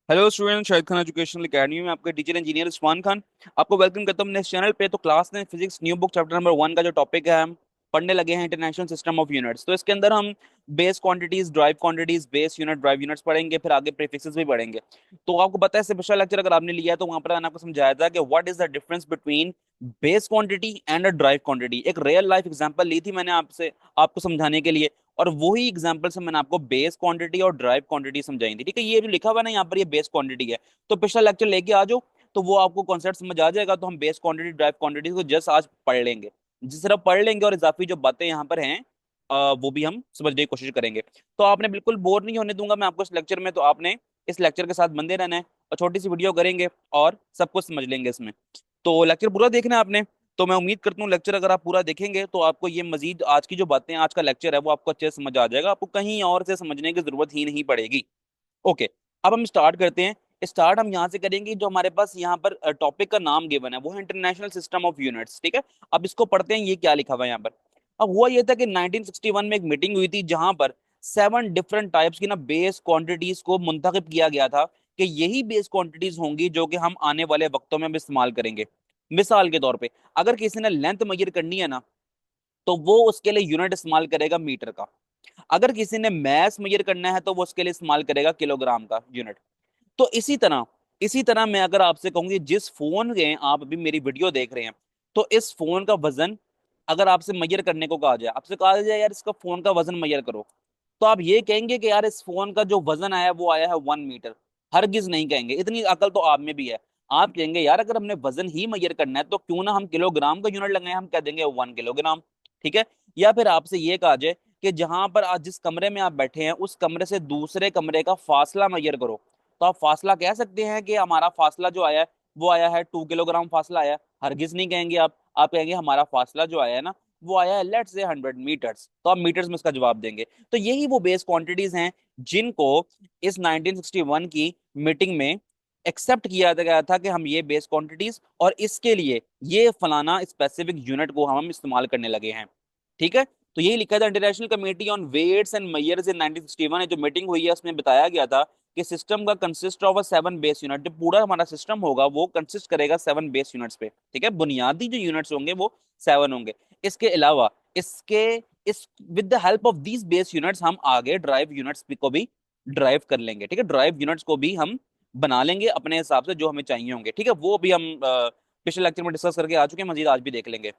Hello student, Shahid Khan educational academy में आपका teacher engineer Usman Khan आपको वेलकम करता हूँ अपने चैनल पे। तो क्लास में physics new book chapter number 1 का जो टॉपिक है हम पढ़ने लगे हैं, इंटरनेशनल सिस्टम ऑफ यूनिट्स। तो इसके अंदर हम base quantities, drive quantities, base unit, drive units पढ़ेंगे, फिर आगे प्रीफिक्सेस भी पढ़ेंगे। तो आपको पता है, इससे पिछला लेक्चर अगर आपने लिया है तो वहां पर मैंने आपको समझाया था कि what is the difference between base quantity and a drive quantity. एक रियल लाइफ एग्जांपल ली थी मैंने आपसे, आपको समझाने के लिए, और वही एग्जांपल से मैंने आपको बेस क्वांटिटी और ड्राइव क्वांटिटी समझाई थी। ठीक है, ये जो लिखा हुआ है ना यहाँ पर, ये बेस क्वांटिटी है। तो पिछला लेक्चर लेके आ जाओ, तो वो आपको कॉन्सेप्ट समझ आ जाएगा। तो हम बेस क्वांटिटी, ड्राइव क्वांटिटी को जस्ट आज पढ़ लेंगे, जिस तरह पढ़ लेंगे, और इजाफी जो बातें यहाँ पर हैं वो भी हम समझने की कोशिश करेंगे। तो आपने बिल्कुल बोर नहीं होने दूंगा मैं आपको इस लेक्चर में। तो आपने इस लेक्चर के साथ बंधे रहना है, और छोटी सी वीडियो करेंगे और सब कुछ समझ लेंगे इसमें। तो लेक्चर पूरा देखना है आपने। तो मैं उम्मीद करता हूँ लेक्चर अगर आप पूरा देखेंगे तो आपको ये मजीद आज की जो बातें, आज का लेक्चर है वो आपको अच्छे से समझ आ जाएगा, आपको कहीं और से समझने की जरूरत ही नहीं पड़ेगी। ओके, अब हम स्टार्ट करते हैं। स्टार्ट हम यहाँ से करेंगे, जो हमारे पास यहाँ पर टॉपिक का नाम गिवन है वो है इंटरनेशनल सिस्टम ऑफ यूनिट्स। ठीक है, अब इसको पढ़ते हैं, ये क्या लिखा हुआ है यहाँ पर। अब हुआ ये था कि 1961 में एक मीटिंग हुई थी जहां पर 7 डिफरेंट टाइप्स की ना बेस क्वांटिटीज को मुंतखब किया गया था कि यही बेस क्वांटिटीज होंगी जो कि हम आने वाले वक्तों में भी इस्तेमाल करेंगे। मिसाल के तौर पे, अगर किसी ने लेंथ मेजर करनी है ना, तो वो उसके लिए यूनिट इस्तेमाल करेगा मीटर का। अगर किसी ने मैस मेजर करना है तो वो उसके लिए इस्तेमाल करेगा किलोग्राम का यूनिट। तो इसी तरह मैं अगर आपसे कहूंगी, जिस फोन के आप अभी मेरी वीडियो देख रहे हैं, तो इस फोन का वजन अगर आपसे मेजर करने को कहा जाए, आपसे कहा जाए यार इसका फोन का वजन मेजर करो, तो आप ये कहेंगे कि यार इस फोन का जो वजन आया है वो आया है 1 मीटर। हरगिज नहीं कहेंगे, इतनी अकल तो आप में भी है। आप कहेंगे यार अगर हमने वजन ही मेजर करना है तो क्यों ना हम किलोग्राम का यूनिट लगाएं, हम कह देंगे 1 किलोग्राम। ठीक है, या फिर आपसे ये कहा जाए कि जहां पर आज जिस कमरे में आप बैठे हैं उस कमरे से दूसरे कमरे का फासला मेजर करो, तो आप फासला कह सकते हैं कि हमारा फासला जो आया है वो आया है 2 किलोग्राम फासला आया है। हरगिज नहीं कहेंगे आप कहेंगे हमारा फासला जो आया है ना वो आया है लेट्स से 100 मीटर्स, तो आप मीटर्स में इसका जवाब देंगे। तो यही वो बेस क्वांटिटीज हैं जिनको इस 1961 की मीटिंग में एक्सेप्ट किया गया था कि हम ये बेस क्वांटिटीज और इसके लिए ये फलाना स्पेसिफिक यूनिट को हम इस्तेमाल करने लगे हैं। ठीक है, तो यही लिखा था, international committee on weights and measures in 1961 में जो मीटिंग हुई है उसमें बताया गया था कि सिस्टम का कंसिस्ट ऑफ 7 बेस यूनिट। जो पूरा हमारा सिस्टम होगा वो कंसिस्ट करेगा 7 बेस यूनिट्स पे। ठीक है, बुनियादी जो यूनिट्स होंगे वो 7 होंगे। इसके अलावा इसके इस with the help of these base units हम आगे ड्राइव यूनिट्स को भी ड्राइव कर लेंगे। ठीक है, ड्राइव यूनिट्स को भी हम बना लेंगे अपने हिसाब से जो हमें चाहिए होंगे। ठीक है, वो भी हम पिछले लेक्चर में डिस्कस करके आ चुके हैं, मजीद आज भी देख लेंगे।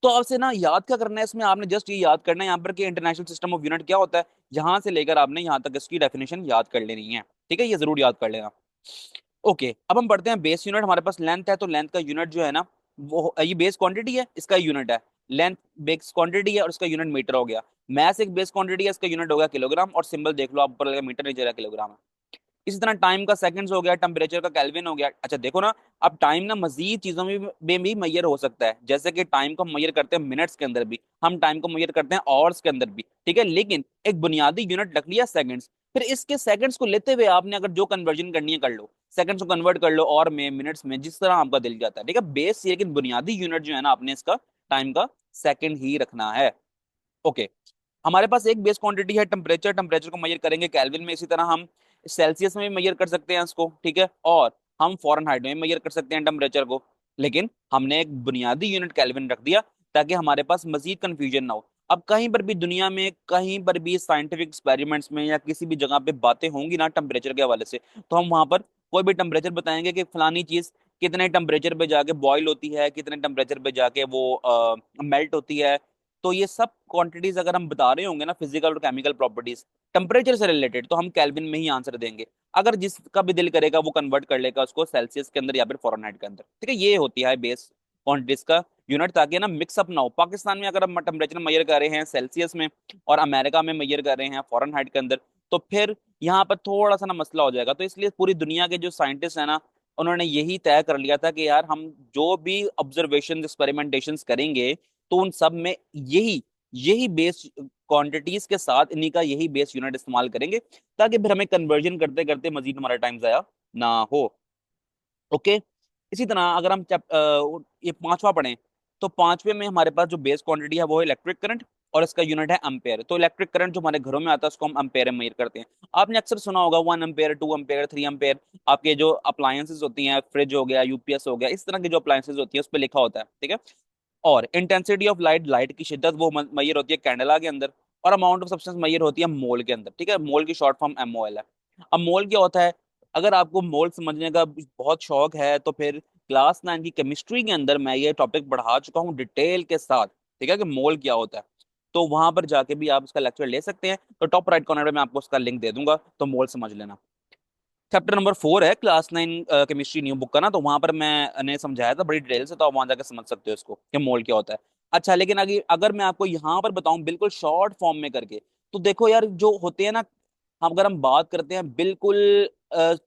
तो आपसे ना याद क्या करना है इसमें, आपने जस्ट ये याद करना है यहाँ पर कि इंटरनेशनल सिस्टम ऑफ यूनिट क्या होता है, यहां से लेकर आपने यहाँ तक इसकी डेफिनेशन याद कर लेनी है। ठीक है, ये जरूर याद कर लेना। ओके, अब हम पढ़ते हैं बेस यूनिट। हमारे पास लेंथ है, तो लेंथ का यूनिट जो है ना, वो ये बेस क्वांटिटी है, इसका यूनिट है लेंथ। बेस क्वांटिटी है और इसका यूनिट मीटर हो गया। मैस एक बेस क्वांटिटी है, इसका यूनिट होगा किलोग्राम, और सिंबल देख लो आप, ऊपर लगा मीटर, नीचे लगा किलोग्राम है। इसी तरह टाइम का सेकंड्स हो गया, टेम्परेचर का केल्विन हो गया। अच्छा देखो ना, अब टाइम ना मजीद चीजों में भी मैयर हो सकता है, जैसे कि टाइम को हम मैयर करते हैं मिनट्स के अंदर भी, हम टाइम को मैयर करते हैं आवर्स के अंदर भी। ठीक है, लेकिन एक बुनियादी यूनिट रख लिया सेकंड्स, फिर इसके सेकंड्स को लेते हुए आपने अगर जो कन्वर्जन करनी है कर लो, सेकंड्स को कन्वर्ट कर लो और में, मिनट्स में, जिस तरह आपका दिल जाता है। ठीक है, बेस लेकिन बुनियादी यूनिट जो है ना आपने इसका टाइम का सेकंड ही रखना है। ओके, हमारे पास एक बेस क्वांटिटी है टेम्परेचर, टेम्परेचर को मेजर करेंगे केल्विन में। इसी तरह हम सेल्सियस में भी मेजर कर सकते हैं इसको। ठीक है, और हम फॉरेनहाइट में भी मेजर कर सकते हैं टेम्परेचर को, लेकिन हमने एक बुनियादी यूनिट केल्विन रख दिया ताकि हमारे पास मजीद कंफ्यूजन ना हो। अब कहीं पर भी दुनिया में, कहीं पर भी साइंटिफिक एक्सपेरिमेंट्स में या किसी भी जगह पे बातें होंगी ना टेम्परेचर के हवाले से, तो हम वहां पर कोई भी टेम्परेचर बताएंगे कि फलानी चीज कितने टेम्परेचर पे जाके बॉयल होती है, कितने टेम्परेचर पे जाके वो मेल्ट होती है। तो ये सब क्वांटिटीज अगर हम बता रहे होंगे ना, फिजिकल और केमिकल प्रॉपर्टीज टेम्परेचर से रिलेटेड, तो हम केल्विन में ही आंसर देंगे। अगर जिसका भी दिल करेगा वो कन्वर्ट कर लेगा उसको सेल्सियस के अंदर या फिर फ़ारेनहाइट के अंदर। ठीक है, ये होती है बेस क्वांटिटीज का यूनिट, ताकि ना मिक्सअप ना हो। पाकिस्तान में अगर हम टेम्परेचर मेजर कर रहे हैं सेल्सियस में, और अमेरिका में मेजर कर रहे हैं फ़ारेनहाइट के अंदर, तो फिर यहाँ पर थोड़ा सा ना मसला हो जाएगा। तो इसलिए पूरी दुनिया के जो साइंटिस्ट है ना, उन्होंने यही तय कर लिया था कि यार हम जो भी ऑब्जर्वेशन एक्सपेरिमेंटेशन करेंगे तो उन सब में यही यही बेस क्वांटिटीज के साथ इन्हीं का यही बेस यूनिट इस्तेमाल करेंगे, ताकि फिर हमें कन्वर्जन करते करते मजीद हमारा टाइम जाया ना हो। ओके, इसी तरह अगर हम ये पांचवा पढ़ें, तो पांचवे में हमारे पास जो बेस क्वांटिटी है वो है इलेक्ट्रिक करंट, और इसका यूनिट है एम्पेयर। तो इलेक्ट्रिक करंट जो हमारे घरों में आता है उसको हम एम्पेयर में मेजर करते हैं। आपने अक्सर सुना होगा 1 एम्पेयर, 2 एम्पेयर, 3 एम्पेयर। आपके जो अप्लायंसेस होती हैं, फ्रिज हो गया, यूपीएस हो गया, इस तरह की जो अप्लायंसेस होती है उस पर लिखा होता है, ठीक है। और इंटेंसिटी ऑफ लाइट, लाइट की शिद्दत वो मैयर होती है कैंडेला के अंदर। और अमाउंट ऑफ सब्सटेंस मैयर होती है मोल के अंदर, ठीक है। मोल की शॉर्ट फॉर्म एमओएल है। अब मोल क्या होता है? अगर आपको मोल समझने का बहुत शौक है तो फिर क्लास 9 की केमिस्ट्री के अंदर मैं ये टॉपिक पढ़ा चुका हूँ डिटेल के साथ, ठीक है, कि मोल क्या होता है। तो वहां पर जाके भी आप उसका लेक्चर ले सकते हैं। तो टॉप राइट कॉर्नर में मैं आपको उसका लिंक दे दूंगा, तो मोल समझ लेना। चैप्टर नंबर 4 है क्लास 9 केमिस्ट्री न्यू बुक का ना, तो वहां पर मैंने समझाया था बड़ी डिटेल से, तो आप वहां जाकर समझ सकते हो इसको कि मोल क्या होता है। अच्छा, लेकिन अगर अगर मैं आपको यहाँ पर बताऊं बिल्कुल शॉर्ट फॉर्म में करके, तो देखो यार, जो होते हैं ना, हम अगर हम बात करते हैं बिल्कुल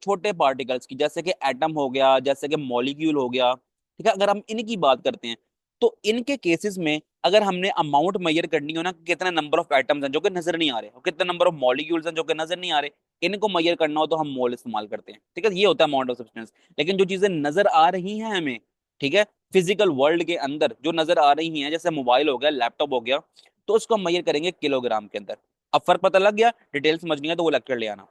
छोटे पार्टिकल्स की, जैसे कि एटम हो गया, जैसे कि मॉलिक्यूल हो गया, ठीक है, अगर हम इनकी बात करते हैं, तो इनके केसेस में अगर हमने अमाउंट मेजर करनी हो ना, कि कितने नंबर ऑफ एटम्स हैं जो कि नजर नहीं आ रहे, और कितने नंबर ऑफ मॉलिक्यूल्स हैं जो कि नजर नहीं आ रहे, इनको मेजर करना हो तो हम मोल इस्तेमाल करते हैं, ठीक है। ये होता है अमाउंट ऑफ सब्सटेंस। लेकिन जो चीजें नजर आ रही हैं हमें, ठीक है, फिजिकल वर्ल्ड के अंदर जो नजर आ रही हैं, जैसे मोबाइल हो गया, लैपटॉप हो गया, तो उसको हम मेजर करेंगे किलोग्राम के अंदर। अब फर्क पता लग गया? डिटेल समझनी है तो वो लेक्चर ले आना।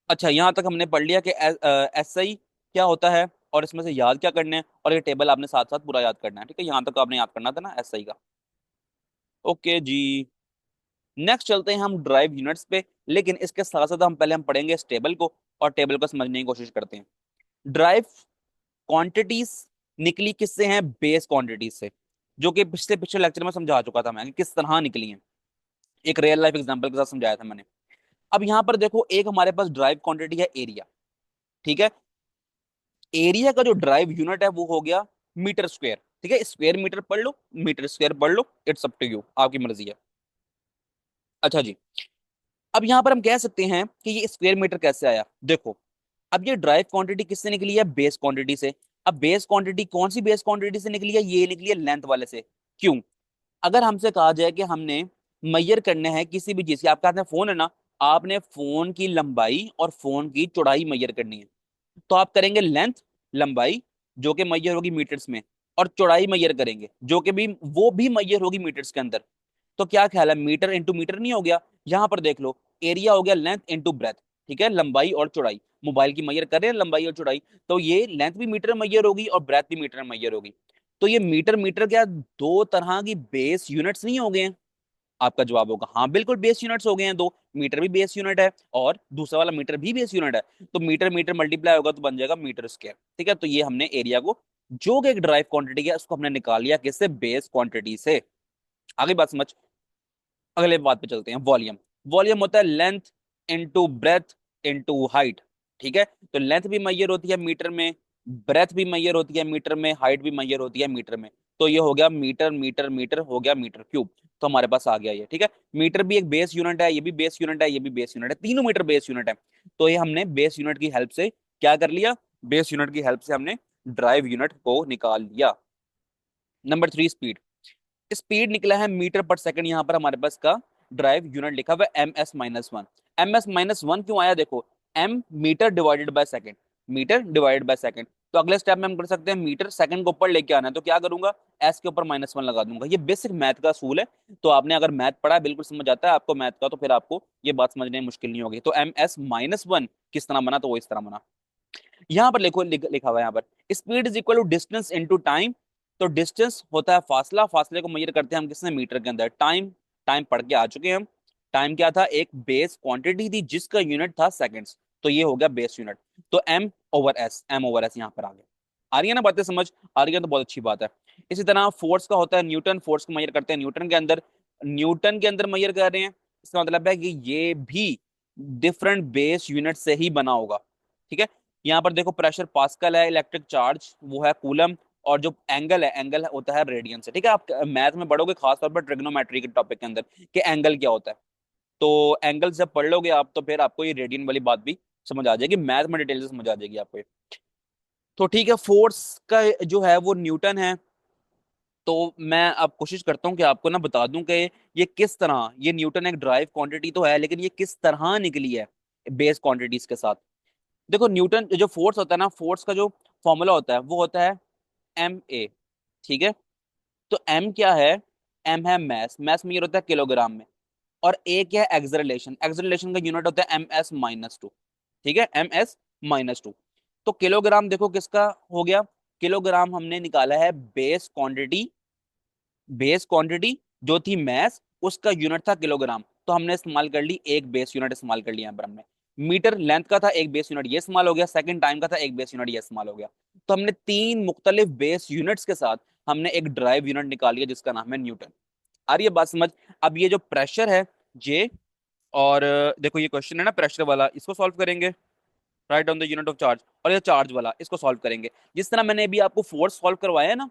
अच्छा, यहाँ तक हमने पढ़ लिया कि एसआई क्या होता है, और इसमें से याद क्या करना है, और ये टेबल आपने साथ साथ पूरा याद करना है, ठीक है। यहाँ तक आपने याद करना था ना एसआई का। ओके जी। नेक्स्ट चलते हैं हम ड्राइव यूनिट्स पे, लेकिन इसके साथ साथ हम पहले हम पढ़ेंगे इस टेबल को, और टेबल को समझने की कोशिश करते हैं। ड्राइव क्वांटिटीज निकली किससे हैं? बेस क्वांटिटीज से, जो कि पिछले पिछले लेक्चर में समझा चुका था मैं कि किस तरह निकली हैं। एक रियल लाइफ एग्जांपल के साथ समझाया था मैंने। अब यहाँ पर देखो, एक हमारे पास ड्राइव क्वांटिटी है एरिया, ठीक है। एरिया का जो ड्राइव यूनिट है वो हो गया मीटर स्क्वायर, ठीक है। स्क्वायर मीटर पढ़ लो, मीटर स्क्वायर पढ़ लो, इट्स अप टू यू, आपकी मर्जी है। अच्छा जी। अब यहां पर हम कह सकते हैं कि ये स्क्वायर मीटर कैसे आया, देखो। अब ये ड्राइव क्वांटिटी किससे निकली है? बेस क्वांटिटी से। अब बेस क्वांटिटी कौन सी बेस क्वांटिटी से निकली है? ये निकली है लेंथ वाले से। क्यों? अगर हमसे कहा जाए कि हमने मैयर करने हैं किसी भी चीज की, आपके हाथ में फोन है ना, आपने फोन की लंबाई और फोन की चौड़ाई मैयर करनी है, तो आप करेंगे लेंथ, लंबाई, जो कि मैयर होगी मीटर्स में, और चौड़ाई मैयर करेंगे जो कि भी वो भी मैयर होगी मीटर्स के अंदर। तो क्या ख्याल है, मीटर इंटू मीटर नहीं हो गया? यहां पर देख लो, एरिया हो गया लेंथ इंटू ब्रेथ, ठीक है, लंबाई और चौड़ाई। मोबाइल की मैयर कर रहे हैं लंबाई और चौड़ाई, तो ये लेंथ भी मीटर मैयर होगी और ब्रेथ भी मीटर मैयर होगी। तो ये मीटर मीटर क्या दो तरह की बेस यूनिट्स नहीं हो गए हैं? आपका जवाब होगा हाँ, बिल्कुल बेस यूनिट्स हो गए हैं दो। मीटर भी बेस यूनिट है और दूसरा वाला मीटर भी बेस यूनिट है। तो मीटर मीटर मल्टीप्लाई होगा तो बन जाएगा मीटर स्क्वायर, ठीक है। तो ये हमने एरिया को, जो कि एक ड्राइव क्वांटिटी है, उसको हमने निकाल लिया किससे? बेस क्वांटिटी से। आगे बात समझ। अगले बात पे चलते हैं, वॉल्यूम। वॉल्यूम होता है length into breadth into height, ठीक है। तो लेंथ भी मैयर होती है मीटर में, ब्रेथ भी मैयर होती है मीटर में, हाइट भी मैयर होती है मीटर में। तो ये हो गया मीटर मीटर मीटर, हो गया मीटर क्यूब। तो हमारे पास आ गया ये, ठीक है। मीटर भी एक बेस यूनिट है, ये भी बेस यूनिट है, ये भी बेस यूनिट है, तीनों मीटर बेस यूनिट है। तो ये हमने बेस यूनिट की हेल्प से क्या कर लिया? बेस यूनिट की हेल्प से हमने ड्राइव यूनिट को निकाल लिया। Number 3, speed. स्पीड निकला है मीटर पर सेकंड, यहाँ पर हमारे पास का ड्राइव यूनिट लिखा हुआ है ms-1। ms-1 क्यों आया? देखो, m metre divided by second, metre divided by second. तो अगले स्टेप में हम कर सकते हैं मीटर सेकंड को ऊपर लेके आना है, तो क्या करूंगा? s के ऊपर -1 लगा दूंगा। ये बेसिक मैथ का असूल है। तो आपने अगर मैथ पढ़ा है, बिल्कुल समझ आता है आपको मैथ का, तो फिर आपको ये बात समझने में मुश्किल नहीं होगी। तो ms-1 किस तरह बना? तो वो इस तरह बना। यहाँ पर लिखो, लिखा हुआ है यहाँ पर, speed is equal to distance into time. तो डिस्टेंस होता है फासला, फासले को मेजर करते हैं हम किसने? मीटर के अंदर। टाइम, टाइम पढ़ के आ चुके हैं हम। टाइम क्या था? एक बेस क्वांटिटी थी जिसका यूनिट था सेकंड्स। तो ये हो गया बेस यूनिट। तो एम ओवर एस यहाँ पर आ गया। आ रही है ना बातें समझ? आ रही है तो बहुत अच्छी बात है। इसी तरह फोर्स का होता है न्यूटन, फोर्स को मेजर करते हैं न्यूटन के अंदर। न्यूटन के अंदर मेजर कर रहे हैं, इसका मतलब है कि ये भी डिफरेंट बेस यूनिट से ही बना होगा, ठीक है। यहाँ पर देखो, प्रेशर पास्कल है, इलेक्ट्रिक चार्ज वो है कूलम, और जो एंगल है, एंगल होता है रेडियन से, ठीक है। आप मैथ में पढ़ोगे खासतौर पर ट्रिग्नोमेट्री के टॉपिक के अंदर कि एंगल क्या होता है। तो एंगल जब पढ़ लोगे आप, तो फिर आपको ये रेडियन वाली बात भी समझ आ जाएगी, मैथ में डिटेल से समझ आ जाएगी आपको ये। तो ठीक है, फोर्स का जो है वो न्यूटन है। तो मैं अब कोशिश करता हूँ कि आपको ना बता दूं कि ये किस तरह, ये न्यूटन एक ड्राइव क्वांटिटी तो है, लेकिन ये किस तरह निकली है बेस क्वांटिटीज के साथ। देखो, न्यूटन जो फोर्स होता है ना, फोर्स का जो फॉर्मूला होता है वो होता है एम ए, ठीक है। तो एम क्या है? एम है मैस, मैस में होता है किलोग्राम में, और ए क्या है एक्सलरेशन, एक्सलरेशन का यूनिट होता है ms-2। ठीक है, ms-2। तो किलोग्राम देखो किसका हो गया, किलोग्राम हमने निकाला है बेस क्वांटिटी, बेस क्वांटिटी जो थी मैस, उसका यूनिट था किलोग्राम, तो हमने इस्तेमाल कर ली एक बेस यूनिट इस्तेमाल कर लिया यहाँ पर हमने। मीटर लेंथ का था एक बेस यूनिट, ये इस्तेमाल हो गया। सेकंड टाइम का था एक बेस यूनिट, ये इस्तेमाल हो गया। तो हमने तीन मुख्तलिफ बेस यूनिट्स के साथ हमने एक ड्राइव यूनिट निकाल लिया जिसका नाम है न्यूटन। आ रही है बात समझ। अब ये जो प्रेशर है जे, और देखो ये क्वेश्चन है ना प्रेशर वाला, इसको सॉल्व करेंगे, right on the unit of charge. और ये चार्ज वाला, इसको सॉल्व करेंगे। जिस तरह मैंने अभी आपको फोर्स सॉल्व करवाया है ना,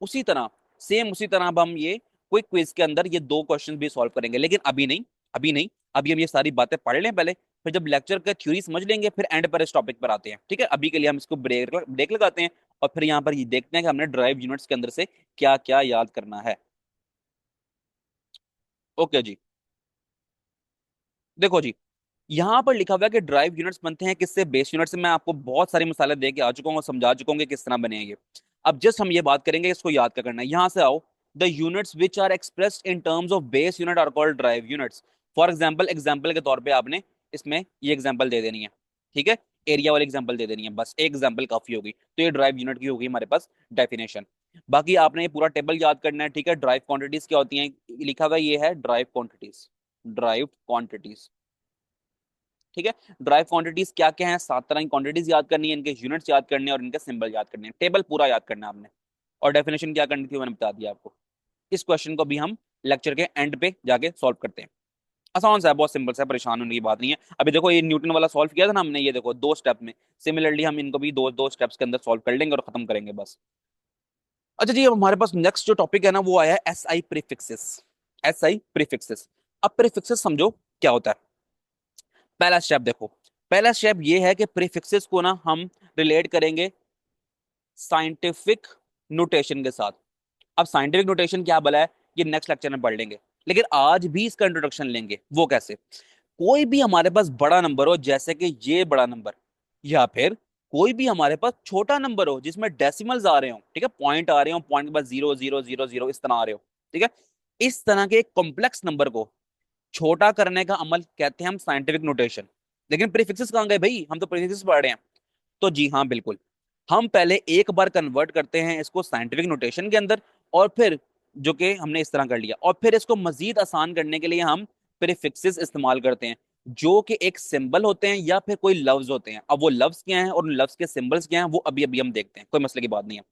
उसी तरह, सेम उसी तरह अब हम ये कोई क्विज के अंदर ये दो क्वेश्चन भी सॉल्व करेंगे, लेकिन अभी नहीं, अभी नहीं। अभी हम ये सारी बातें पढ़ लें पहले, फिर जब लेक्चर का थ्योरी समझ लेंगे फिर एंड पर इस टॉपिक पर आते हैं। ठीक है, अभी के लिए हम इसको ब्रेक ब्रेक लगाते हैं, और फिर यहाँ पर ये देखते हैं कि हमने ड्राइव यूनिट्स के अंदर से क्या क्या याद करना है। ओके जी, देखो जी, यहाँ पर लिखा हुआ है कि ड्राइव यूनिट्स बनते हैं किससे, बेस यूनिट से। मैं आपको बहुत सारे मिसालें दे के आ चुका हूँ और समझा चुका हूँ कि किस तरह बने हैं ये। अब जस्ट हम ये बात करेंगे, इसको याद क्या करना है। यहाँ से आओ, the units which are expressed in terms of base unit are called derived units. For example, example के तौर पे आपने इसमें ये एग्जाम्पल दे देनी है। ठीक है, एरिया वाली एग्जाम्पल दे देनी है, बस एक एग्जाम्पल काफी होगी। तो ये ड्राइव यूनिट की होगी हमारे पास डेफिनेशन। बाकी आपने ये पूरा टेबल याद करना है। ठीक है, ड्राइव क्वांटिटीज क्या होती हैं, लिखा हुआ ये है ड्राइव क्वांटिटीज, ड्राइव क्वांटिटीज। ठीक है, ड्राइव क्वांटिटीज क्या क्या है, सात तरह की क्वांटिटीज याद करनी है, इनके यूनिट्स याद करने हैं और इनके सिंबल याद करने हैं। टेबल पूरा याद करना है आपने, और डेफिनेशन क्या करनी थी मैंने बता दिया आपको। इस क्वेश्चन को भी हम लेक्चर के एंड पे जाके सॉल्व करते हैं। आसान सा है, बहुत सिंपल सा है, परेशान होने की बात नहीं है। अभी देखो ये न्यूटन वाला सॉल्व किया था ना हमने, ये देखो दो स्टेप में। सिमिलरली हम इनको भी दो दो स्टेप्स के अंदर सॉल्व कर लेंगे और खत्म करेंगे बस। अच्छा जी, अब हमारे पास नेक्स्ट जो टॉपिक है ना वो आया है S I prefixes. S I prefixes. अब प्रीफिक्सेस समझो क्या होता है। पहला स्टेप देखो, पहला स्टेप ये है कि प्रीफिक्सेस को ना हम रिलेट करेंगे साइंटिफिक नोटेशन के साथ। अब साइंटिफिक नोटेशन क्या भला है, ये नेक्स्ट लेक्चर में पढ़ लेंगे, लेकिन आज भी इसका इंट्रोडक्शन लेंगे। वो कैसे, कोई भी हमारे पास बड़ा नंबर हो, जैसे कि ये बड़ा नंबर, या फिर कोई भी हमारे पास छोटा नंबर हो जिसमें डेसिमल्स आ रहे हो, ठीक है, पॉइंट आ रहे हो, पॉइंट के बाद 0 0 0 0 इस तरह आ रहे हो, ठीक है, इस तरह के कॉम्प्लेक्स नंबर को छोटा करने का अमल कहते हैं हम साइंटिफिक नोटेशन। लेकिन प्रीफिक्सेस कहाँ गए भाई, हम तो प्रीफिक्सेस पढ़ रहे हैं। तो जी हाँ बिल्कुल, हम पहले एक बार कन्वर्ट करते हैं इसको साइंटिफिक नोटेशन के अंदर, और फिर जो कि हमने इस तरह कर लिया, और फिर इसको मजीद आसान करने के लिए हम प्रीफिक्सेस इस्तेमाल करते हैं, जो कि एक सिंबल होते हैं या फिर कोई लफ्ज होते हैं। अब वो लफ्ज क्या हैं और उन लफ्ज के सिंबल्स क्या हैं वो अभी अभी हम देखते हैं, कोई मसले की बात नहीं है।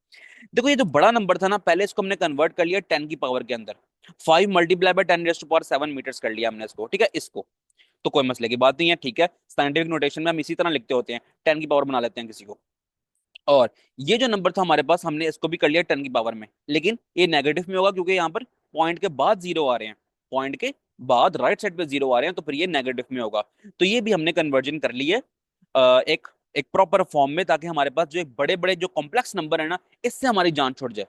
देखो ये जो बड़ा नंबर था ना, पहले इसको हमने कन्वर्ट कर लिया 10 की पावर के अंदर, 5 मल्टीप्लाई बाय 10⁻⁷ मीटर्स कर लिया हमने इसको, ठीक है, इसको। तो कोई मसले की बात नहीं है, ठीक है। साइंटिफिक नोटेशन में हम इसी तरह लिखते होते हैं, 10 की पावर बना लेते हैं किसी को। और ये जो नंबर था हमारे पास, हमने इसको भी कर लिया 10 की पावर में, लेकिन ये नेगेटिव में होगा क्योंकि यहाँ पर पॉइंट के बाद जीरो आ रहे हैं, पॉइंट के बाद राइट साइड पे जीरो आ रहे हैं, तो फिर ये नेगेटिव में होगा। तो ये भी हमने कन्वर्जन कर ली है एक एक प्रॉपर फॉर्म में, ताकि हमारे पास जो एक बड़े बड़े जो कॉम्प्लेक्स नंबर है ना, इससे हमारी जान छुट जाए।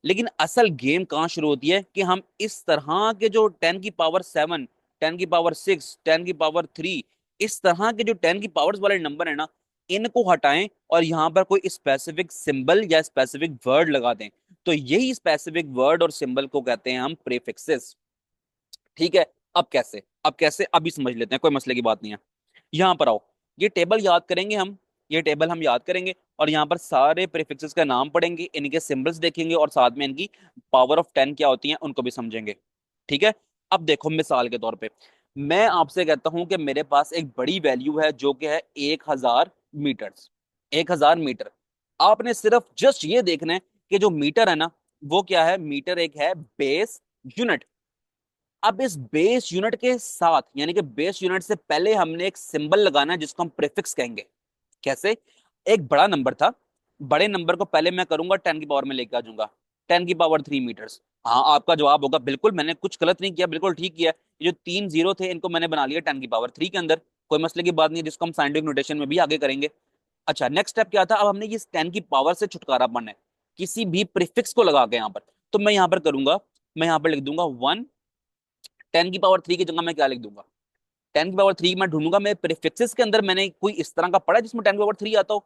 लेकिन असल गेम कहाँ शुरू होती है कि हम इस तरह के जो 10⁻⁷, 10⁻⁶, 10⁻3, इस तरह के जो 10 की पावर्स वाले नंबर है ना, इनको हटाएं और यहाँ पर कोई स्पेसिफिक सिंबल या स्पेसिफिक वर्ड लगा दें। तो यही स्पेसिफिक वर्ड और सिंबल को कहते हैं हम प्रीफिक्सेस। ठीक है, अब कैसे, अब कैसे अभी समझ लेते हैं, कोई मसले की बात नहीं है। यहाँ पर आओ, ये टेबल याद करेंगे हम, ये टेबल हम याद करेंगे, और यहाँ पर सारे प्रीफिक्सेस का नाम पढ़ेंगे, इनके सिंबल्स देखेंगे, और साथ में इनकी पावर ऑफ 10 क्या होती है उनको भी समझेंगे। ठीक है, अब देखो मिसाल के तौर पे मैं आपसे कहता हूं कि मेरे पास एक बड़ी वैल्यू है जो कि है 1000 मीटर्स, 1000 मीटर। आपने सिर्फ जस्ट ये देखना है कि जो मीटर है ना वो क्या है, मीटर एक है बेस यूनिट। अब इस बेस यूनिट के साथ, यानी कि बेस यूनिट से पहले हमने एक सिंबल लगाना है जिसको हम प्रीफिक्स कहेंगे। कैसे, एक बड़ा नंबर था, बड़े नंबर को पहले मैं करूंगा 10 की पावर में लेके आ जाऊंगा, 10⁻³ मीटर्स। हाँ, आपका जवाब होगा बिल्कुल मैंने कुछ गलत नहीं किया, बिल्कुल ठीक किया। ये जो तीन जीरो थे इनको मैंने बना लिया 10⁻³ के अंदर, कोई मसले की बात नहीं है, जिसको हम साइंटिफिक नोटेशन में भी आगे करेंगे। अच्छा, नेक्स्ट स्टेप क्या था, अब हमने ये 10 की पावर से छुटकारा पाना है किसी भी प्रीफिक्स को लगा के यहाँ पर। तो मैं यहाँ पर करूंगा, मैं यहाँ पर लिख दूंगा 1। 10⁻³ की जगह मैं क्या लिख दूंगा, 10⁻³ मैं ढूंढूंगा मेरे प्रीफिक्सेस के अंदर, मैंने कोई इस तरह का पढ़ा है जिसमें 10⁻³ आता हो।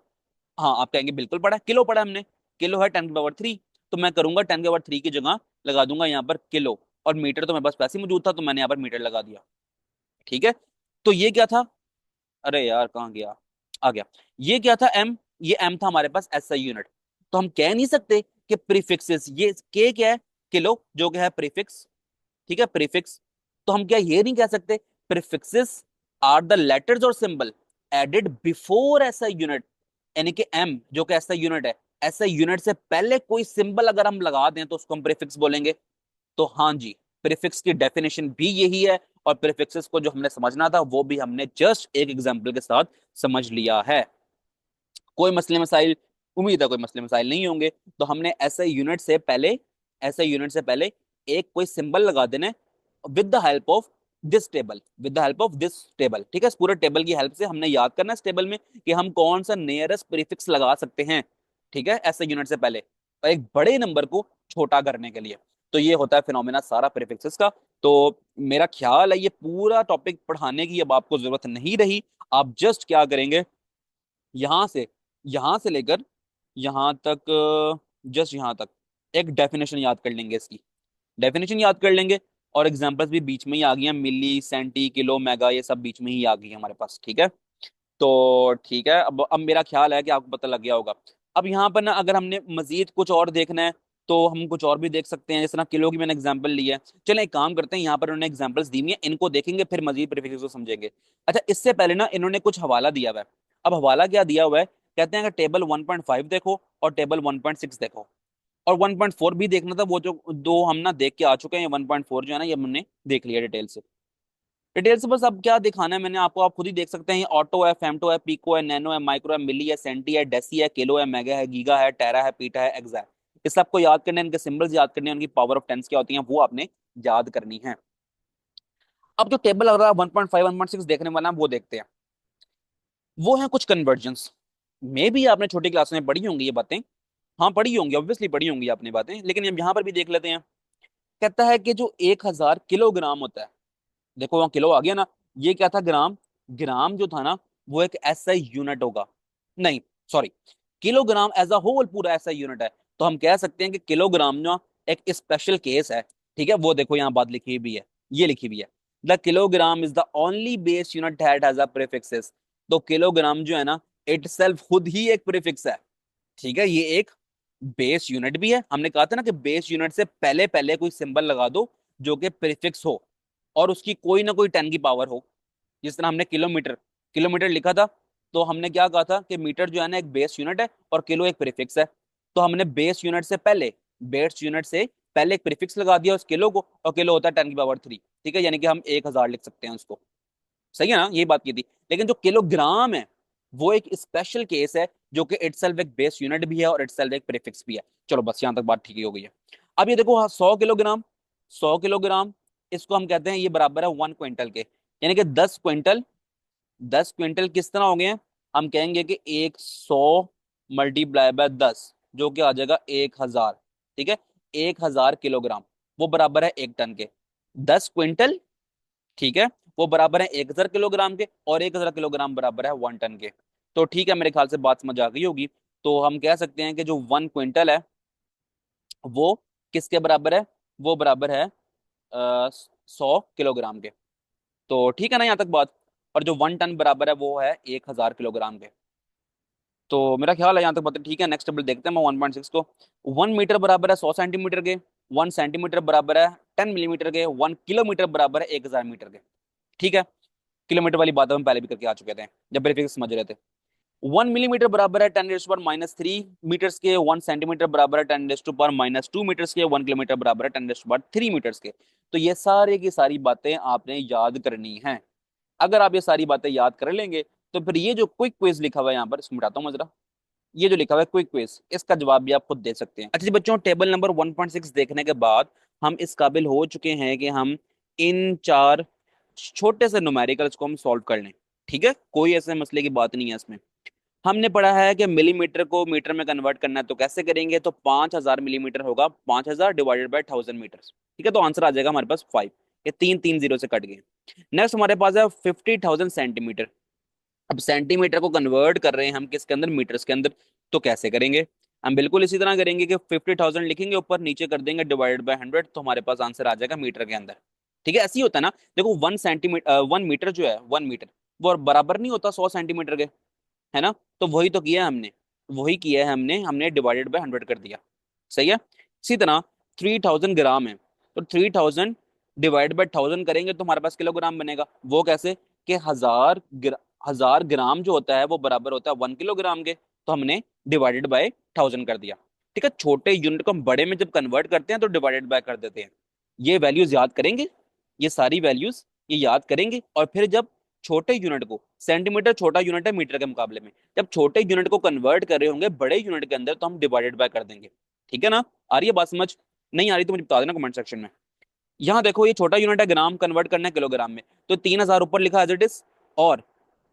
हाँ, आप कहेंगे बिल्कुल पढ़ा है, किलो पढ़ा है हमने, किलो है 10⁻³। तो मैं करूंगा 10⁻³ की जगह लगा दूंगा यहाँ पर किलो, और मीटर तो मेरे पास वैसे ही मौजूद था तो मैंने यहाँ पर मीटर लगा दिया। ठीक है, तो ये क्या था, अरे यार कहाँ गया, आ गया। ये क्या था, एम, ये एम था हमारे पास एसआई यूनिट। तो हम कह नहीं सकते कि प्रीफिक्सेस, ये के क्या है, किलो, जो कि है प्रीफिक्स। ठीक है, प्रीफिक्स। तो हम क्या ये नहीं कह सकते प्रीफिक्सेस आर द लेटर्स और symbol added before SI unit, यानी कि एम जो कि एसआई यूनिट है, एसआई यूनिट से पहले कोई सिंबल अगर हम लगा दें तो उसको हम प्रीफिक्स बोलेंगे। तो हाँ जी, प्रीफिक्स की डेफिनेशन भी यही है, और प्रीफिक्सेस को जो हमने समझना था वो भी हमने जस्ट एक एग्जांपल के साथ समझ लिया है। कोई मसले मसाइल, उम्मीद है कोई मसले मसाइल नहीं होंगे। तो हमने ऐसे यूनिट से पहले, ऐसे यूनिट से पहले एक कोई सिंबल लगा देना with the help of this table, with the help of this table. ठीक है, इस पूरे टेबल की हेल्प से हमने याद करना है इस टेबल में कि हम कौन सा नियरेस्ट प्रीफिक्स लगा सकते हैं। ठीक है, ऐसे यूनिट से पहले, और एक बड़े नंबर को छोटा करने के लिए। तो ये होता है फिनोमेना सारा प्रीफिक्सेस का। तो मेरा ख्याल है ये पूरा टॉपिक पढ़ाने की अब आपको जरूरत नहीं रही। आप जस्ट क्या करेंगे, यहां से, यहां से लेकर यहां तक, जस्ट यहां तक एक डेफिनेशन याद कर लेंगे, इसकी डेफिनेशन याद कर लेंगे। और एग्जांपल्स भी बीच में ही आ गई हैं, मिली, सेंटी, किलो, मेगा, ये सब बीच में ही आ गई है हमारे पास। ठीक है, तो ठीक है, अब मेरा ख्याल है कि आपको पता लग गया होगा। अब यहाँ पर ना अगर हमने मजीद कुछ और देखना है तो हम कुछ और भी देख सकते हैं, जिस तरह किलो की मैंने एग्जांपल ली है। चलें एक काम करते हैं, यहाँ पर उन्होंने एग्जांपल्स दी हुई हैं, इनको देखेंगे फिर मजीद प्रीफिक्स को समझेंगे। अच्छा, इससे पहले ना इन्होंने कुछ हवाला दिया हुआ है। अब हवाला क्या दिया हुआ है, कहते हैं कि टेबल 1.5 देखो और टेबल 1.6 देखो, और 1.4 भी देखना था, वो जो दो हम ना देख के आ चुके हैं। 1.4 जो है ना ये हमने देख लिया डिटेल से। डिटेल से बस अब क्या दिखाना है मैंने आपको, आप खुद ही देख सकते हैं। ऑटो है, फेमटो है, पीको है, नैनो है, माइक्रो है, मिली है, सेंटी है, डेसी है, किलो है, मेगा है, गीगा है, टेरा है, पीटा है, एक्सा है। इस सबको याद करने, इनके सिंबल्स याद करने, उनकी पावर ऑफ टेंस क्या होती है वो आपने याद करनी है। अब जो टेबल अगर 1.5 1.6 देखने वाला है वो देखते हैं। वो है कुछ कन्वर्जन्स, मे भी आपने छोटी क्लास में पढ़ी होंगी ये बातें। हाँ पढ़ी होंगी, ऑब्वियसली पढ़ी होंगी आपने बातें, लेकिन अब यहाँ पर भी देख लेते हैं। कहता है कि जो 1000 किलोग्राम होता है, देखो वहां किलो आ गया ना, ये क्या था, ग्राम। ग्राम जो था ना वो एक एसआई यूनिट होगा, नहीं sorry, kilogram as a whole पूरा एसआई यूनिट है। तो हम कह सकते हैं कि किलोग्राम ना एक स्पेशल केस है। ठीक है, वो देखो यहाँ बात लिखी भी है, ये लिखी भी है, the kilogram is the only base unit that has a prefixes. तो किलोग्राम जो है ना इट सेल्फ खुद ही एक प्रीफिक्स है। ठीक है, ये एक बेस यूनिट भी है। हमने कहा था ना कि बेस यूनिट से पहले पहले कोई सिंबल लगा दो जो कि प्रीफिक्स हो, और उसकी कोई ना कोई 10 की पावर हो। जिस तरह हमने किलोमीटर, किलोमीटर लिखा था, तो हमने क्या कहा था कि मीटर जो है ना एक बेस यूनिट है और किलो एक प्रीफिक्स है। तो हमने बेस यूनिट से पहले, बेस यूनिट से पहले एक प्रीफिक्स लगा दिया उस किलो को, और किलो होता है 10⁻3। ठीक है, यानी कि हम 1000 लिख सकते हैं उसको। सही है ना, यही बात की थी। लेकिन जो किलोग्राम है वो एक स्पेशल केस है, जो कि इटसेल्फ एक बेस यूनिट भी है और इटसेल्फ एक प्रीफिक्स भी है। चलो बस यहां तक बात ठीक ही हो गई है। अब ये देखो 100 किलोग्राम, 100 किलोग्राम, इसको हम कहते हैं ये बराबर है 1 क्विंटल के, यानी कि 10 क्विंटल। 10 क्विंटल किस तरह हो गए हैं, हम कहेंगे कि 100 × 10 जो कि आ जाएगा 1000। ठीक है, 1000 किलोग्राम वो बराबर है 1 टन के। 10 क्विंटल, ठीक है, वो बराबर है 1000 किलोग्राम के, और 1000 किलोग्राम बराबर है 1 टन के। तो ठीक है, मेरे ख्याल से बात समझ आ गई होगी। तो हम कह सकते हैं कि जो 1 क्विंटल है वो किसके बराबर है, वो बराबर है 100 किलोग्राम के। तो ठीक है ना यहाँ तक बात। और जो 1 टन बराबर है वो है 1000 किलोग्राम के। तो मेरा ख्याल है यहाँ तक बात ठीक है। नेक्स्ट टेबल देखते हैं मैं 1.6 को। 1 मीटर बराबर है 100 सेंटीमीटर के, 1 सेंटीमीटर बराबर है 10 मिलीमीटर के, 1 किलोमीटर बराबर है 1000 मीटर के। ठीक है, किलोमीटर वाली बात हम पहले भी करके आ चुके थे जब प्रीफिक्स समझ रहे थे। 1 मिलीमीटर बराबर है 10⁻³ मीटर्स के, 1 सेंटीमीटर बराबर है 10⁻² मीटर्स के, 1 किलोमीटर बराबर है 10⁻³ मीटर्स के। तो ये सारे की सारी बातें आपने याद करनी है। अगर आप ये सारी बातें याद कर लेंगे तो फिर ये जो क्विक क्विज लिखा हुआ है यहाँ पर, इसको मिटाता हूँ मैं जरा। ये जो लिखा हुआ है क्विक क्विज, इसका जवाब भी आप खुद दे सकते हैं। अच्छा जी बच्चों, टेबल नंबर 1.6 देखने के बाद हम इस काबिल हो चुके हैं कि हम इन चार छोटे से न्यूमेरिकल्स को हम सॉल्व कर लें। ठीक है, कोई ऐसे मसले की बात नहीं है इसमें। हमने पढ़ा है कि मिलीमीटर को मीटर में कन्वर्ट करना है, तो कैसे करेंगे, तो 5000 मिलीमीटर होगा 5000 डिवाइडेड बाय 1000 मीटर। ठीक है, तो आंसर आ जाएगा हमारे पास 5। ये तीन तीन जीरो से कट गए। नेक्स्ट हमारे पास है 50,000 सेंटीमीटर। अब सेंटीमीटर को कन्वर्ट कर रहे हैं हम किसके अंदर, मीटर्स के अंदर। तो कैसे करेंगे, हम बिल्कुल इसी तरह करेंगे कि 50,000 लिखेंगे, ऊपर नीचे कर देंगे डिवाइडेड बाय 100, तो हमारे पास आंसर आ जाएगा मीटर के अंदर। ठीक है, ऐसे ही होता है ना। देखो 1 सेंटीमीटर 1 मीटर जो है, 1 मीटर वो बराबर नहीं होता 100 सेंटीमीटर के, है ना। तो वही तो किया है हमने, वही किया है हमने हमने डिवाइडेड बाय 100 कर दिया। सही है। इसी तरह 3,000 ग्राम है, तो 3,000 डिवाइड बाय 1,000 करेंगे तो हमारे पास किलोग्राम बनेगा। वो कैसे कि 1,000 ग्राम जो होता है वो बराबर होता है 1 किलोग्राम के, तो हमने डिवाइडेड बाय 1,000 कर दिया। ठीक है, छोटे यूनिट को हम बड़े में जब कन्वर्ट करते हैं तो डिवाइडेड बाय कर देते हैं। ये वैल्यूज याद करेंगे, ये सारी वैल्यूज ये याद करेंगे, और फिर जब छोटे यूनिट को, सेंटीमीटर छोटा यूनिट है मीटर के मुकाबले में, जब छोटे यूनिट को कन्वर्ट कर रहे होंगे बड़े यूनिट के अंदर तो हम डिवाइडेड बाय कर देंगे। ठीक है ना। आ रही है बात समझ? नहीं आ रही तो मुझे बता देना कमेंट सेक्शन में। यहाँ देखो ये छोटा यूनिट है, ग्राम कन्वर्ट करना है किलोग्राम में, तो 3,000 ऊपर लिखा एज इट इज। और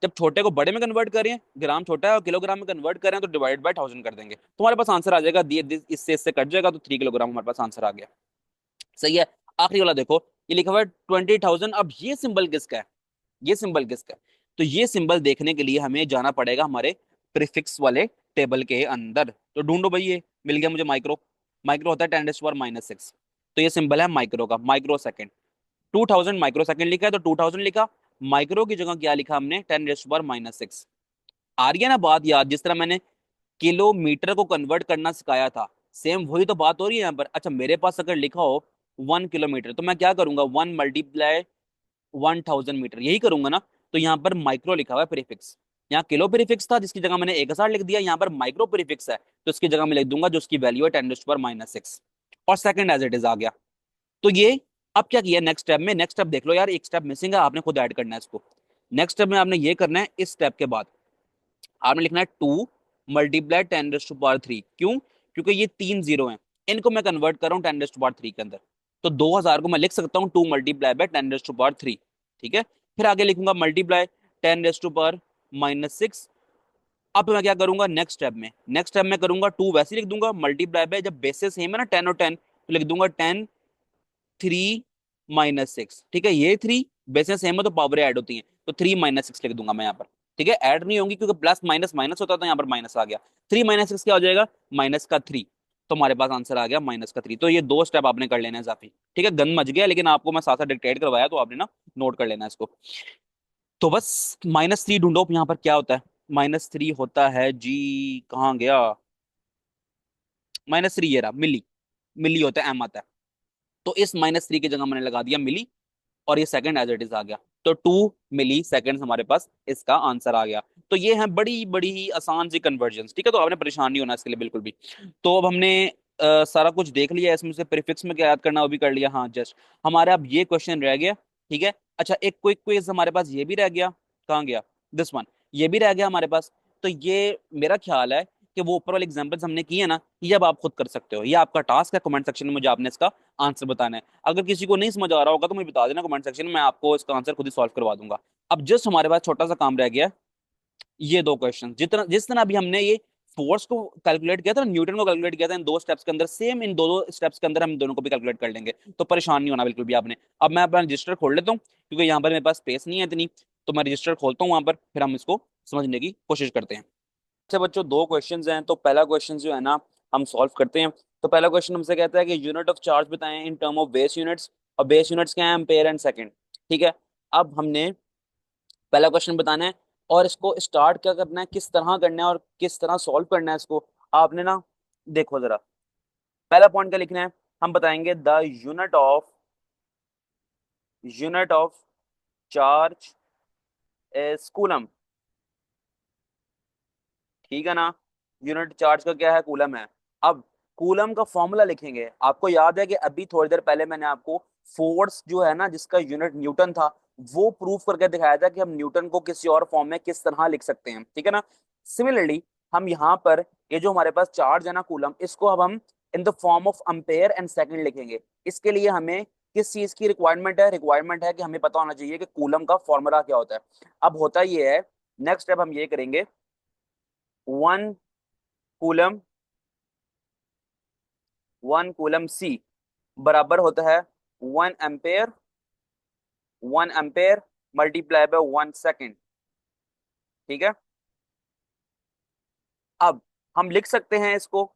जब छोटे को बड़े में कन्वर्ट कर रहे हैं, ग्राम छोटा है और किलोग्राम में कन्वर्ट कर रहे हैं, तो डिवाइड बाय 1,000 कर देंगे, तुम्हारे पास आंसर आ जाएगा। इससे कट जाएगा तो 3 किलोग्राम हमारे पास आंसर आ गया। सही है। आखिरी वाला देखो, ये लिखा हुआ है 20,000। अब ये सिंबल किसका है, ये सिंबल किसका है? तो ये सिंबल देखने के लिए हमें जाना पड़ेगा हमारे प्रीफिक्स वाले टेबल के अंदर। तो ढूंढो भाई, ये मिल गया मुझे माइक्रो। माइक्रो होता है 10⁻⁻⁶। तो ये सिंबल है माइक्रो का, माइक्रो सेकंड। 2,000 माइक्रो सेकंड लिखा है तो 2,000 लिखा। माइक्रो की जगह क्या लिखा हमने, 10⁻⁻⁶। आ रही है ना बात याद? जिस तरह मैंने किलोमीटर को कन्वर्ट करना सिखाया था, सेम वही तो बात हो रही है यहाँ पर। अच्छा, मेरे पास अगर लिखा हो 1 किलोमीटर, तो मैं क्या करूंगा, 1 × 1,000 मीटर, यही करूंगा ना। तो यहाँ पर माइक्रो लिखा हुआ है प्रीफिक्स। यहाँ किलो प्रीफिक्स था जिसकी जगह मैंने 1,000 लिख दिया, यहाँ पर माइक्रो प्रीफिक्स है तो इसकी जगह मैं लिख दूंगा जो उसकी वैल्यू है 10⁻⁻⁶। और सेकंड एज इट इज आ गया। तो ये अब क्या किया नेक्स्ट स्टेप में, नेक्स्ट स्टेप देख लो यार, एक स्टेप मिसिंग है, आपने खुद ऐड करना है इसको। नेक्स्ट स्टेप में आपने ये करना है, इस स्टेप के बाद आपने लिखना है 2 × 10⁻³ क्यों? क्योंकि ये 3 0 हैं, इनको मैं कन्वर्ट कर रहा हूँ 10⁻³ के अंदर। तो 2,000 को मैं लिख सकता हूँ 2 × 10⁻³ ठीक है। फिर आगे लिखूंगा मल्टीप्लाई 10⁻⁻⁶। अब मैं क्या करूंगा नेक्स्ट स्टेप में, नेक्स्ट स्टेप में करूंगा 2 वैसे ही लिख दूंगा, मल्टीप्लाई बाय, जब बेसिस सेम है ना 10 और 10, तो लिख दूंगा 10⁻³ ठीक है। ये 3 बेसिस सेम है तो पावर ऐड होती है, तो 3⁻6 लिख दूंगा मैं यहाँ पर। ठीक है, ऐड नहीं होंगी क्योंकि प्लस माइनस माइनस होता था, यहाँ पर माइनस आ गया। 3⁻6 क्या हो जाएगा, -3। तो हमारे पास आंसर आ गया -3। तो ये दो स्टेप आपने कर लेना है साफी। ठीक है, गन मच गया, लेकिन आपको मैं साथ साथ डिक्टेट करवाया तो आपने ना नोट कर लेना है इसको। तो बस -3 ढूंढो यहाँ पर क्या होता है। -3 होता है जी, कहाँ गया, -3 ये रहा, मिली। मिली होता है, एम आता है। तो इस -3 की जगह मैंने लगा दिया मिली, और ये सेकंड एज इट इज आ गया। तो 2 मिली सेकेंड हमारे पास इसका आंसर आ गया। तो ये है बड़ी बड़ी ही आसान सी कन्वर्जन। ठीक है, तो आपने परेशान नहीं होना इसके लिए बिल्कुल भी। तो अब हमने सारा कुछ देख लिया, इसमें से प्रीफिक्स में क्या याद करना वो भी कर लिया। हाँ जस्ट हमारा अब ये क्वेश्चन रह गया। ठीक है। अच्छा, एक क्विक क्विज हमारे पास ये भी रह गया, कहाँ गया, दिस वन, ये भी रह गया हमारे पास। तो ये मेरा ख्याल है कि वो ऊपर वाले एग्जाम्पल्स हमने किए ना, ये अब आप खुद कर सकते हो। ये आपका टास्क है, कमेंट सेक्शन में मुझे आपने इसका आंसर बताना है। अगर किसी को नहीं समझ आ रहा होगा तो मुझे बता देना कमेंट सेक्शन में, मैं आपको इसका आंसर खुद ही सॉल्व करवा दूंगा। अब जस्ट हमारे पास छोटा सा काम रह गया, ये दो क्वेश्चन। जितना जिस तरह अभी हमने ये फोर्स को कैलकुलेट किया था, न्यूटन को कैलकुलेट किया था इन दो स्टेप्स के अंदर, सेम इन दो दो स्टेप्स के अंदर हम दोनों को भी कैलकुलेट कर लेंगे। तो परेशान नहीं होना बिल्कुल भी आपने। अब मैं अपना रजिस्टर खोल लेता हूँ क्योंकि यहाँ पर मेरे पास स्पेस नहीं है इतनी। तो मैं रजिस्टर खोलता हूँ वहां पर, फिर हम इसको समझने की कोशिश करते हैं। अच्छा बच्चों, दो क्वेश्चंस हैं, तो पहला क्वेश्चन जो है ना हम सॉल्व करते हैं। तो पहला क्वेश्चन हमसे कहता है कि यूनिट ऑफ चार्ज बताएं in term of base units. और बेस यूनिट्स क्या है, एम्पेयर एंड सेकंड। ठीक है। अब हमने पहला क्वेश्चन बताना है, और इसको स्टार्ट क्या करना है, किस तरह करना है और किस तरह सॉल्व करना है इसको, आपने ना देखो जरा। पहला पॉइंट क्या लिखना है, हम बताएंगे the unit of charge is coulomb. ठीक है ना। यूनिट चार्ज का क्या है, कूलम है। अब कूलम का फॉर्मूला लिखेंगे। आपको याद है कि अभी थोड़ी देर पहले मैंने आपको फोर्स जो है ना जिसका यूनिट न्यूटन था, वो प्रूफ करके दिखाया था कि हम न्यूटन को किसी और फॉर्म में किस तरह लिख सकते हैं। ठीक है ना। सिमिलरली हम यहाँ पर ये जो हमारे पास चार्ज है ना कूलम, इसको अब हम in the form of ampere and second लिखेंगे। इसके लिए हमें किस चीज की रिक्वायरमेंट है, रिक्वायरमेंट है कि हमें पता होना चाहिए कि कूलम का फॉर्मूला क्या होता है। अब होता ये है, नेक्स्ट स्टेप हम ये करेंगे, 1 कूलम 1 कूलम C बराबर होता है 1 ampere 1 ampere multiply by 1 second. ठीक है। अब हम लिख सकते हैं इसको,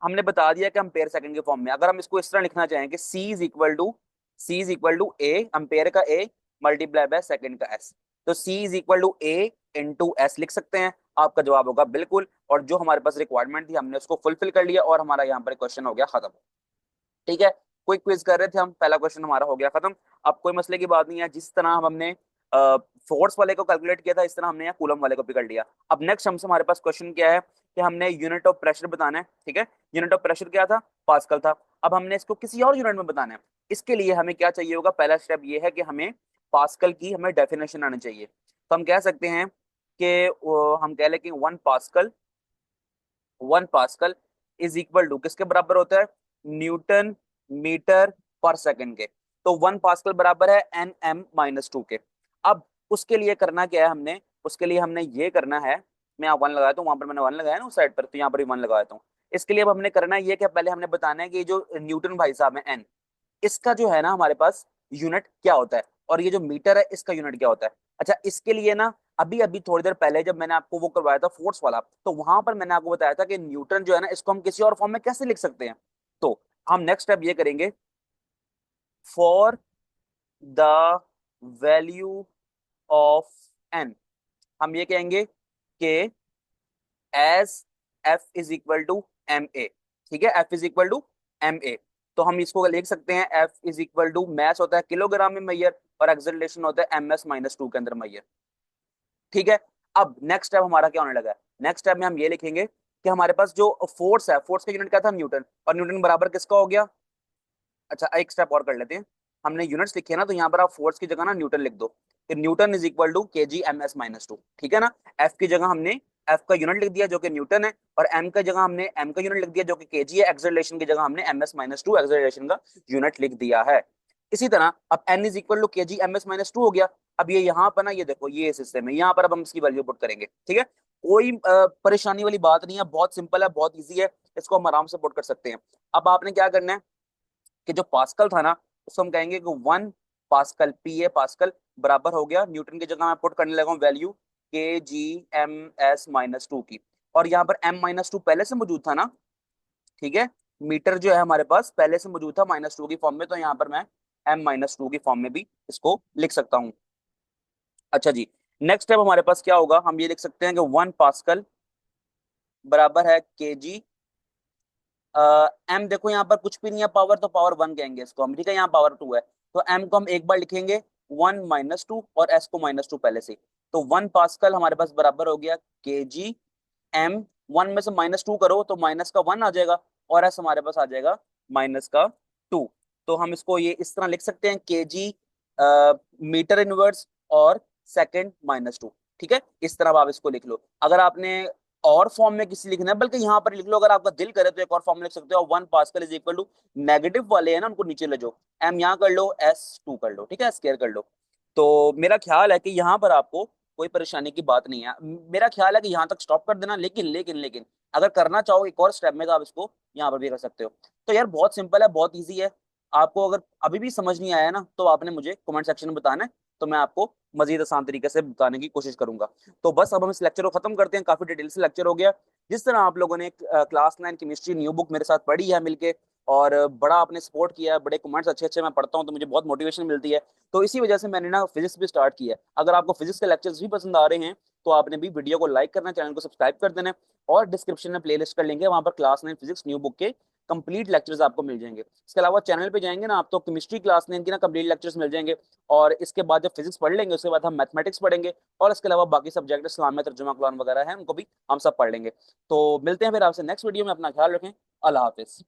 हमने बता दिया कि एम्पेयर सेकंड के फॉर्म में। अगर हम इसको इस तरह लिखना चाहें कि C is equal to A, ampere का ए मल्टीप्लाई बाय सेकंड का एस, तो C is equal to A × S लिख सकते हैं। आपका जवाब होगा बिल्कुल, और जो हमारे पास रिक्वायरमेंट थी हमने उसको फुलफिल कर लिया और हमारा यहाँ पर क्वेश्चन हो गया खत्म। ठीक है, कोई क्विज कर रहे थे हम, पहला क्वेश्चन हमारा हो गया खत्म। अब कोई मसले की बात नहीं है, जिस तरह हमने फोर्स वाले को कैलकुलेट किया था इस तरह हमने यहाँ कूलम वाले को भी कर लिया। अब नेक्स्ट हमसे हमारे पास क्वेश्चन क्या है कि हमने यूनिट ऑफ प्रेशर बताना है। ठीक है, यूनिट ऑफ प्रेशर क्या था, पास्कल था। अब हमने इसको किसी और यूनिट में बताना है। इसके लिए हमें क्या चाहिए होगा, पहला स्टेप ये है कि हमें पास्कल की हमें डेफिनेशन आनी चाहिए। तो हम कह सकते हैं कि हम कह लें कि 1 पास्कल इज इक्वल टू किसके बराबर होता है, न्यूटन मीटर पर सेकंड के। तो 1 पास्कल बराबर है Nm-2 के। अब उसके लिए करना क्या है हमने, उसके लिए हमने ये करना है, मैं यहाँ 1 लगाया था, वहां पर मैंने 1 लगाया ना उस साइड पर, तो यहाँ पर भी 1 लगाया था। इसके लिए अब हमने करना ये कि पहले हमने बताना है कि जो न्यूटन भाई साहब है एन, इसका जो है ना हमारे पास यूनिट क्या होता है, और ये जो मीटर है इसका यूनिट क्या होता है। अच्छा, इसके लिए ना अभी अभी थोड़ी देर पहले जब मैंने आपको वो करवाया था फोर्स वाला, तो वहां पर मैंने आपको बताया था कि न्यूटन जो है ना इसको हम किसी और फॉर्म में कैसे लिख सकते हैं। तो हम नेक्स्ट स्टेप ये करेंगे, for the value of N, हम ये कहेंगे कि as F is equal to M A. ठीक है, F is equal to M A, तो हम इसको लिख सकते हैं F is equal to, mass होता है किलोग्राम में मैयर और एक्सेलरेशन होता है ms-2 के अंदर मैयर। ठीक है, अब नेक्स्ट स्टेप हमारा क्या होने लगा है, नेक्स्ट स्टेप में हम ये लिखेंगे कि हमारे पास जो फोर्स है, फोर्स का यूनिट क्या था, न्यूटन, और न्यूटन बराबर किसका हो गया। अच्छा, एक स्टेप और कर लेते हैं, हमने यूनिट्स लिखे ना, तो यहाँ पर आप फोर्स की जगह ना न्यूटन लिख दो, कि Newton is equal to kg/m²। ठीक है ना, एफ की जगह हमने एफ का यूनिट लिख दिया जो कि न्यूटन है, और एम का जगह हमने एम का यूनिट लिख दिया जो कि केजी है, एक्सेलरेशन की जगह हमने ms-2 एक्सेलरेशन का यूनिट लिख दिया है। इसी तरह अब n is equal to kg/m², हो गया। अब ये यहाँ पर ना, ये देखो ये इस हिस्से में, यहाँ पर अब हम इसकी वैल्यू पुट करेंगे। ठीक है, कोई परेशानी वाली बात नहीं है, बहुत सिंपल है, बहुत ईजी है, इसको हम आराम से पुट कर सकते हैं। अब आपने क्या करना है कि जो पास्कल था ना, उसको हम कहेंगे कि 1 पास्कल, PA पास्कल बराबर हो गया, न्यूटन की जगह मैं पुट करने लगा हूँ वैल्यू kg/m², की, और यहाँ पर m-2 पहले से मौजूद था ना। ठीक है, मीटर जो है हमारे पास पहले से मौजूद था -2 की फॉर्म में, तो यहाँ पर मैं m-2 की फॉर्म में भी इसको लिख सकता हूँ। अच्छा जी, नेक्स्ट स्टेप हमारे पास क्या होगा, हम ये लिख सकते हैं कि 1 पास्कल बराबर है kg, एम देखो यहाँ पर कुछ भी नहीं है पावर, तो पावर 1 कहेंगे इसको हम। ठीक है, यहाँ पावर 2 है, तो एम को हम एक बार लिखेंगे 1-2, और एस को -2 पहले से। तो 1 पास्कल हमारे पास बराबर हो गया kg, एम 1 में से -2 करो तो माइनस का 1 आ जाएगा, और एस हमारे पास आ जाएगा -2। तो हम इसको ये इस तरह लिख सकते हैं, kg मीटर इनवर्स और सेकंड -2। ठीक है, इस तरह आप इसको लिख लो। अगर आपने और फॉर्म में किसी लिखना है, बल्कि यहाँ पर लिख लो, अगर आपका दिल करे तो एक और फॉर्म लिख सकते हो, 1 pascal is equal to, negative वाले हैं ना उनको नीचे ले जाओ, एम यहाँ कर लो, s2 कर लो, ठीक है, स्केयर कर लो। तो मेरा ख्याल है कि यहाँ पर आपको कोई परेशानी की बात नहीं है, मेरा ख्याल है कि यहाँ तक स्टॉप कर देना, लेकिन लेकिन लेकिन अगर करना चाहो एक और स्टेप में, तो आप इसको यहाँ पर भी कर सकते हो। तो यार बहुत सिंपल है, बहुत ईजी है। आपको अगर अभी भी समझ नहीं आया ना, तो आपने मुझे कमेंट सेक्शन में बताना है, तो मैं आपको मजीद आसान तरीके से बताने की कोशिश करूंगा। तो बस अब हम इस लेक्चर को खत्म करते हैं, काफी डिटेल से लेक्चर हो गया। जिस तरह आप लोगों ने क्लास 9 केमिस्ट्री न्यू बुक मेरे साथ पढ़ी है मिलके, और बड़ा आपने सपोर्ट किया है, बड़े कमेंट्स अच्छे अच्छे मैं पढ़ता हूँ तो मुझे बहुत मोटिवेशन मिलती है, तो इसी वजह से मैंने ना फिजिक्स भी स्टार्ट किया है। अगर आपको फिजिक्स के लेक्चर्स भी पसंद आ रहे हैं, तो आपने भी वीडियो को लाइक करना, चैनल को सब्सक्राइब कर देना, और डिस्क्रिप्शन में प्लेलिस्ट कर लेंगे, वहां पर क्लास 9 फिजिक्स न्यू बुक के कंप्लीट लेक्चर्स आपको मिल जाएंगे। इसके अलावा चैनल पे जाएंगे ना आप, तो केमिस्ट्री क्लास 9 की ना कंप्लीट लेक्चर्स मिल जाएंगे, और इसके बाद जब फिजिक्स पढ़ लेंगे उसके बाद हम मैथमेटिक्स पढ़ेंगे, और इसके अलावा बाकी सब्जेक्ट इस्लाम में तर्जुमा कुरान वगैरह है उनको भी हम सब पढ़ लेंगे। तो मिलते हैं फिर आपसे नेक्स्ट वीडियो में, अपना ख्याल रखें, अल्लाह हाफिज।